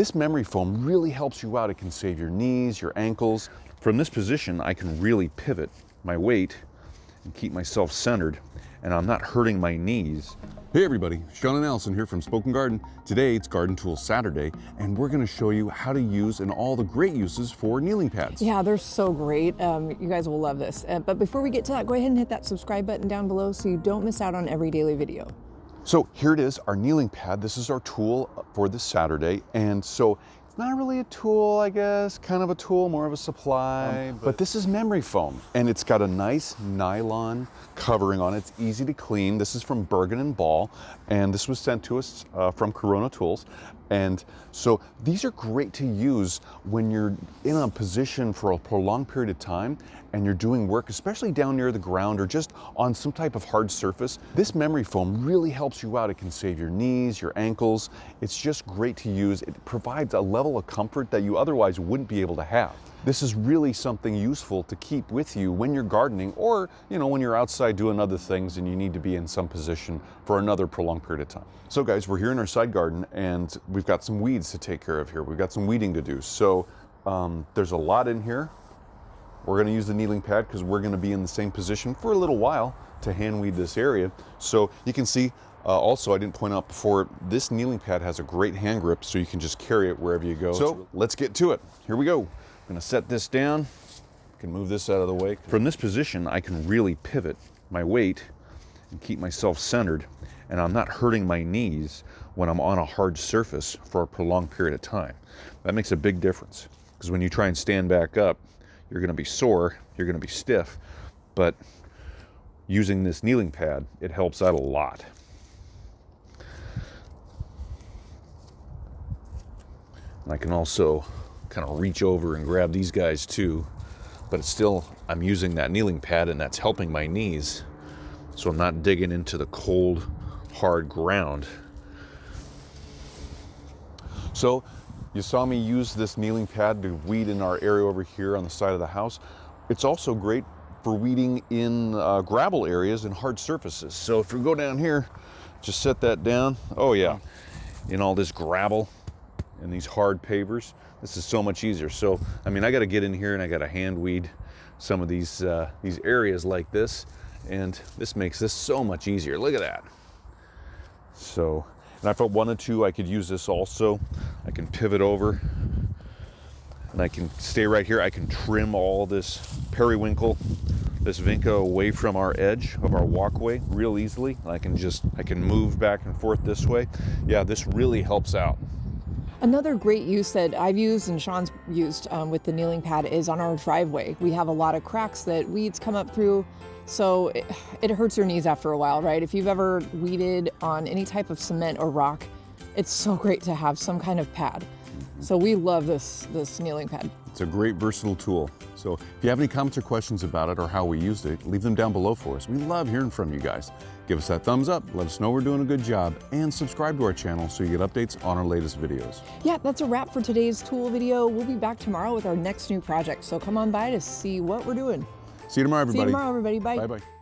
This memory foam really helps you out. It can save your knees, your ankles. From this position, I can really pivot my weight and keep myself centered, and I'm not hurting my knees. Hey everybody, Sean and Allison here from Spoken Garden. Today it's Garden Tools Saturday, and we're gonna show you how to use and all the great uses for kneeling pads. Yeah, they're so great. You guys will love this. But before we get to that, go ahead and hit that subscribe button down below so you don't miss out on every daily video. So here it is, our kneeling pad. This is our tool for this Saturday. And so it's not really a tool, I guess, kind of a tool, more of a supply. But this is memory foam, and it's got a nice nylon covering on it. It's easy to clean. This is from Bergen & Ball, and this was sent to us from Corona Tools. And so these are great to use when you're in a position for a prolonged period of time and you're doing work, especially down near the ground or just on some type of hard surface. This memory foam really helps you out. It can save your knees, your ankles. It's just great to use. It provides a level of comfort that you otherwise wouldn't be able to have. This is really something useful to keep with you when you're gardening, or when you're outside doing other things and you need to be in some position for another prolonged period of time. So guys, we're here in our side garden and we've got some weeds to take care of here. We've got some weeding to do. So there's a lot in here. We're gonna use the kneeling pad because we're gonna be in the same position for a little while to hand weed this area. So you can see, also I didn't point out before, this kneeling pad has a great hand grip so you can just carry it wherever you go. So let's get to it. Here we go. I'm gonna set this down. I can move this out of the way. From this position, I can really pivot my weight and keep myself centered, and I'm not hurting my knees when I'm on a hard surface for a prolonged period of time. That makes a big difference, because when you try and stand back up, you're gonna be sore, you're gonna be stiff, but using this kneeling pad, it helps out a lot. And I can also kind of reach over and grab these guys too, but it's still, I'm using that kneeling pad and that's helping my knees, so I'm not digging into the cold, hard ground. So you saw me use this kneeling pad to weed in our area over here on the side of the house. It's also great for weeding in gravel areas and hard surfaces. So if we go down here, just set that down. Oh yeah, in all this gravel and these hard pavers, this is so much easier. So, I mean, I gotta get in here and I gotta hand weed some of these areas like this, and this makes this so much easier. Look at that. So, and if I wanted to, I could use this also. I can pivot over and I can stay right here. I can trim all this periwinkle, this vinca away from our edge of our walkway real easily. I can move back and forth this way. Yeah, this really helps out. Another great use that I've used and Sean's used with the kneeling pad is on our driveway. We have a lot of cracks that weeds come up through, so it hurts your knees after a while, right? If you've ever weeded on any type of cement or rock, it's so great to have some kind of pad. So we love this kneeling pad. It's a great versatile tool. So if you have any comments or questions about it or how we used it, leave them down below for us. We love hearing from you guys. Give us that thumbs up, let us know we're doing a good job, and subscribe to our channel so you get updates on our latest videos. Yeah, that's a wrap for today's tool video. We'll be back tomorrow with our next new project, so come on by to see what we're doing. See you tomorrow, everybody. See you tomorrow, everybody. Bye. Bye-bye.